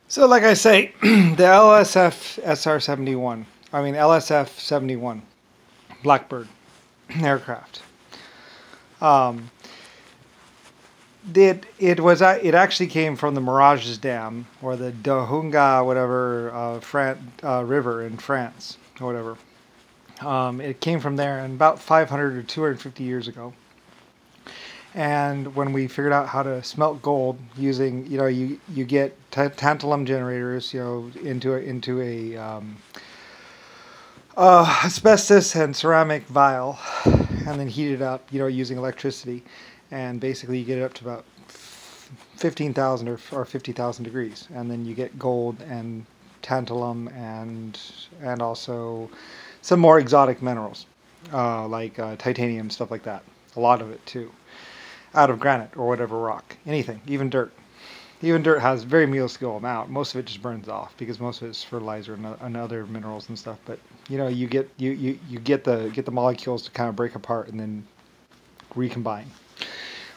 So like I say, the LSF-71 Black Bird Aircraft. Um, it actually came from the Mirages Dam or the Dohunga whatever river in France or whatever. It came from there in about 500 or 250 years ago. And when we figured out how to smelt gold using, you get tantalum generators, into a asbestos and ceramic vial, and then heat it up, using electricity, and basically you get it up to about 15,000 or 50,000 degrees, and then you get gold and tantalum and also some more exotic minerals like titanium, stuff like that. A lot of it too, out of granite or whatever rock, anything, even dirt. Even dirt has very minuscule amount. Most of it just burns off because most of it's fertilizer and other minerals and stuff. But you get the molecules to kind of break apart and then recombine,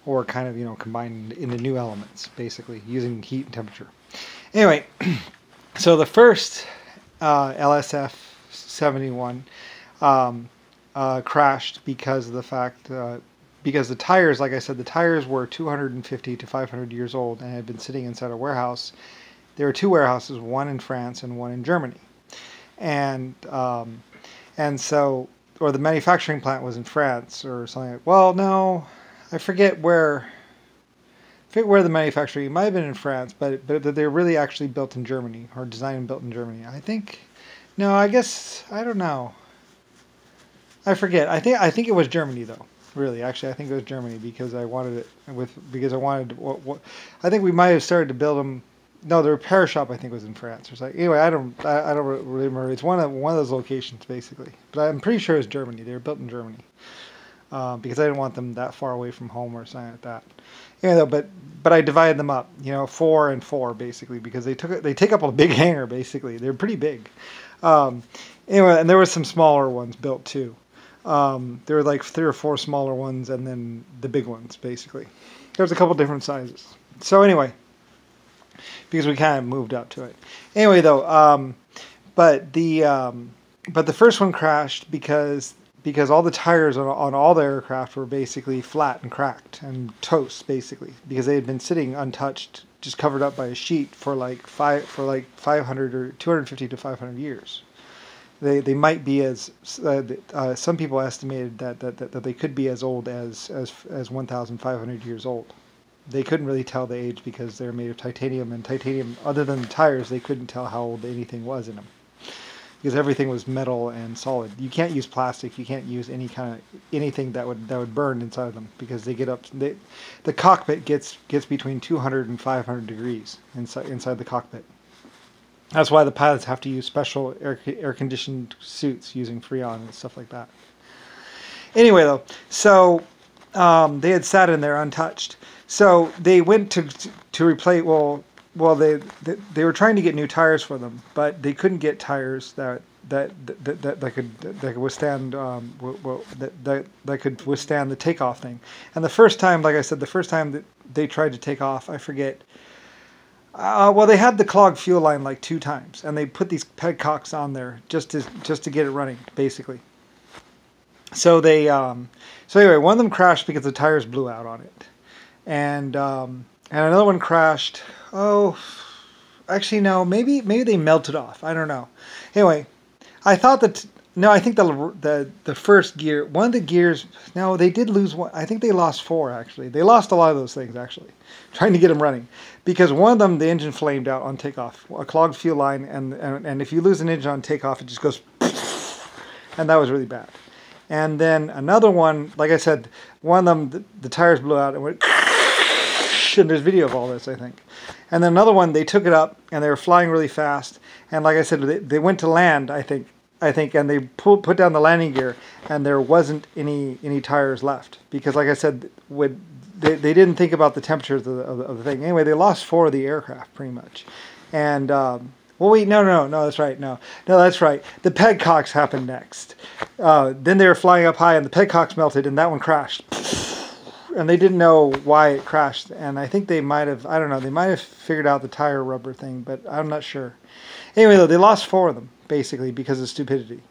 or kind of combine into new elements, basically using heat and temperature. Anyway, so the first LSF-71 crashed because of the fact. Because the tires, like I said, the tires were 250 to 500 years old and had been sitting inside a warehouse. There were two warehouses, one in France and one in Germany. And so, or the manufacturing plant was in France or something like, well, no, I forget where the manufacturing, it might have been in France, but they're really actually built in Germany, or designed and built in Germany. I think, no, I guess, I don't know. I forget. I think it was Germany though. Really, actually, I think it was Germany because I wanted it I think we might have started to build them. No, the repair shop I think was in France or something. Anyway, I don't really remember. It's one of those locations basically, but I'm pretty sure it's Germany. They were built in Germany because I didn't want them that far away from home or something like that. Anyway, but I divided them up, 4 and 4 basically because they take up a big hangar basically. They're pretty big. Anyway, and there were some smaller ones built too. There were like 3 or 4 smaller ones and then the big ones, basically. There's a couple different sizes. So anyway, because we kind of moved up to it. Anyway, though, but the first one crashed because all the tires on all the aircraft were basically flat and cracked and toast, basically, because they had been sitting untouched, just covered up by a sheet for like 500 or 250 to 500 years. They might be as some people estimated that they could be as old as 1,500 years old. They couldn't really tell the age because they're made of titanium, and titanium, other than the tires, they couldn't tell how old anything was in them because everything was metal and solid. You can't use plastic. You can't use anything that would burn inside of them because they get up. The cockpit gets between 200 and 500 degrees inside the cockpit. That's why the pilots have to use special air-conditioned suits using Freon and stuff like that. Anyway, though, so they had sat in there untouched. So they went to replace. Well, they were trying to get new tires for them, but they couldn't get tires that could withstand that could withstand the takeoff thing. And the first time, like I said, the first time that they tried to take off, I forget. Well, they had the clogged fuel line like 2 times, and they put these petcocks on there just to get it running, basically. So they, so anyway, one of them crashed because the tires blew out on it, and another one crashed. Oh, actually no, maybe they melted off. I don't know. Anyway, I thought that. No, I think the first gear, one of the gears, no, they did lose one. I think they lost 4, actually. They lost a lot of those things, actually, trying to get them running. Because one of them, the engine flamed out on takeoff, a clogged fuel line, and if you lose an engine on takeoff, it just goes, and that was really bad. And then another one, like I said, one of them, the tires blew out and went, and there's video of all this, I think. And then another one, they took it up, and they were flying really fast, and like I said, they went to land, I think, and they put down the landing gear, and there wasn't any tires left because, like I said, they didn't think about the temperatures of the thing. Anyway, they lost 4 of the aircraft pretty much, and well, wait, no, that's right, no, that's right. The petcocks happened next. Then they were flying up high, and the petcocks melted, and that one crashed. and they didn't know why it crashed. And I think they might have, I don't know, they might have figured out the tire rubber thing, but I'm not sure. Anyway, though, they lost 4 of them basically because of stupidity.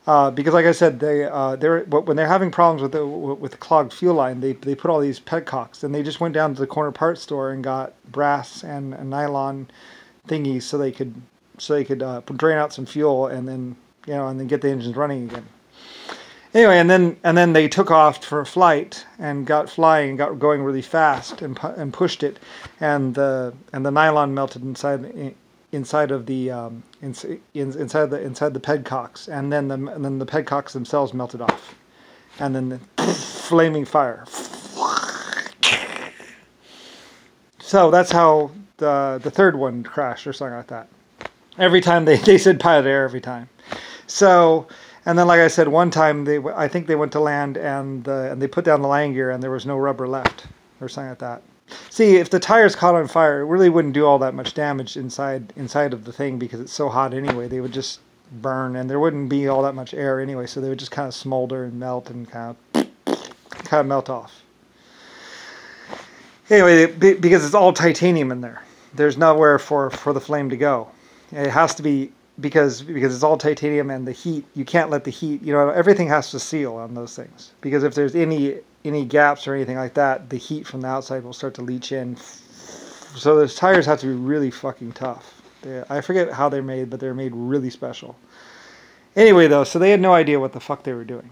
Because, like I said, when they're having problems with the clogged fuel line, they put all these petcocks, and they just went down to the corner parts store and got brass and nylon thingies so they could drain out some fuel and then get the engines running again. Anyway, and then they took off for a flight and got flying and got going really fast and pushed it, and the nylon melted inside the pedcocks, and then the pedcocks themselves melted off, and then the flaming fire. So that's how the third one crashed or something like that. Every time they said pilot error every time. So, and then like I said, one time I think they went to land and they put down the landing gear and there was no rubber left or something like that. See, if the tires caught on fire, it really wouldn't do all that much damage inside of the thing because it's so hot anyway. They would just burn and there wouldn't be all that much air anyway, so they would just kind of smolder and melt and kind of melt off. Anyway, because it's all titanium in there, there's nowhere for the flame to go. It has to be because it's all titanium, and the heat, you can't let the heat, everything has to seal on those things, because if there's any gaps or anything like that, the heat from the outside will start to leach in. So those tires have to be really fucking tough. I forget how they're made, but they're made really special. Anyway, though, so they had no idea what the fuck they were doing.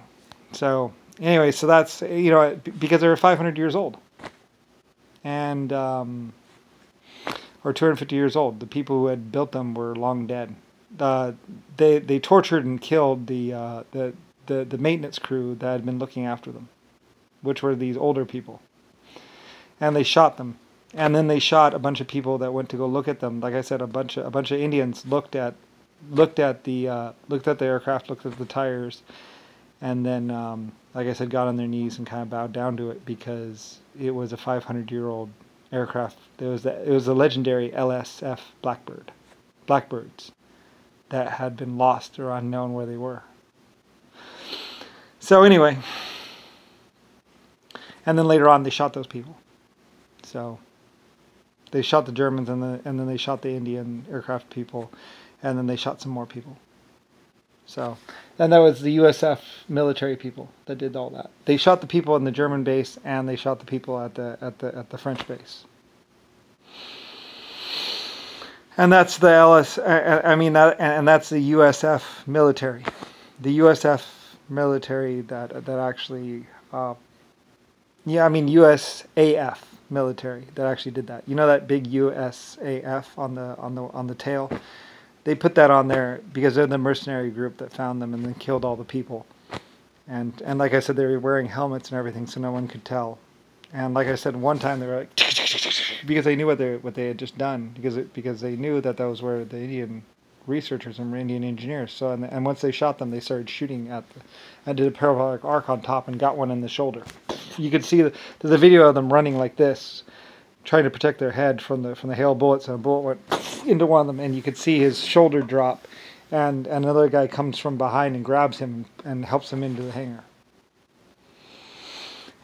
So anyway, so that's, because they were 500 years old. And, or 250 years old. The people who had built them were long dead. They tortured and killed the maintenance crew that had been looking after them, which were these older people, and they shot them. And then they shot a bunch of people that went to go look at them. Like I said, a bunch of Indians looked at the aircraft, looked at the tires, and then, like I said, got on their knees and kind of bowed down to it because it was a 500-year-old aircraft. It was the legendary LSF Blackbirds that had been lost or unknown where they were. So anyway, and then later on they shot those people. So they shot the Germans and then they shot the Indian aircraft people, and then they shot some more people. So, and that was the USF military people that did all that. They shot the people in the German base and they shot the people at the French base. And that's the that's the USF military. The USF military that actually, USAF military that actually did that. You know that big USAF on the tail? They put that on there because they're the mercenary group that found them and then killed all the people. And like I said, they were wearing helmets and everything, so no one could tell. And like I said, one time they were like, because they knew what they had just done, because they knew that those were the Indian researchers and Indian engineers. So and once they shot them, they started shooting and did a parabolic arc on top and got one in the shoulder. You could see the video of them running like this, trying to protect their head from the hail bullets, and a bullet went into one of them, and you could see his shoulder drop, and another guy comes from behind and grabs him and helps him into the hangar.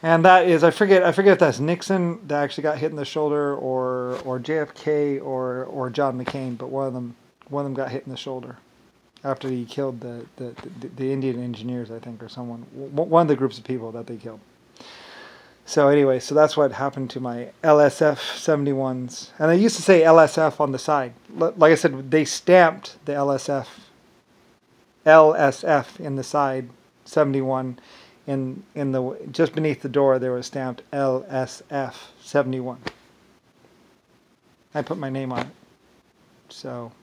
And that is, I forget if that's Nixon that actually got hit in the shoulder, or JFK, or John McCain, but one of them got hit in the shoulder after he killed the Indian engineers, I think, or someone, one of the groups of people that they killed. So anyway, so that's what happened to my LSF-71s. And I used to say LSF on the side. Like I said, they stamped the LSF in the side, 71. In the just beneath the door there was stamped LSF-71. I put my name on it. So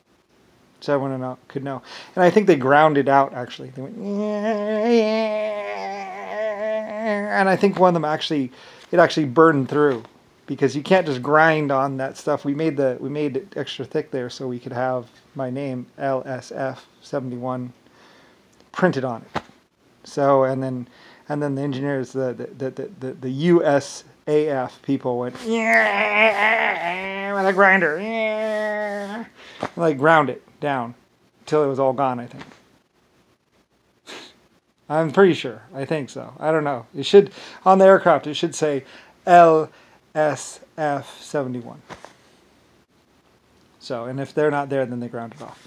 everyone could know. And I think they ground it out, actually. They went, and I think one of them it actually burned through, because you can't just grind on that stuff. We made it extra thick there so we could have my name, LSF-71, printed on it. So and then the engineers, the USAF people went with a grinder, and like ground it down till it was all gone, I think. I'm pretty sure. I think so. I don't know. It should, on the aircraft, it should say LSF-71. So, and if they're not there, then they ground it off.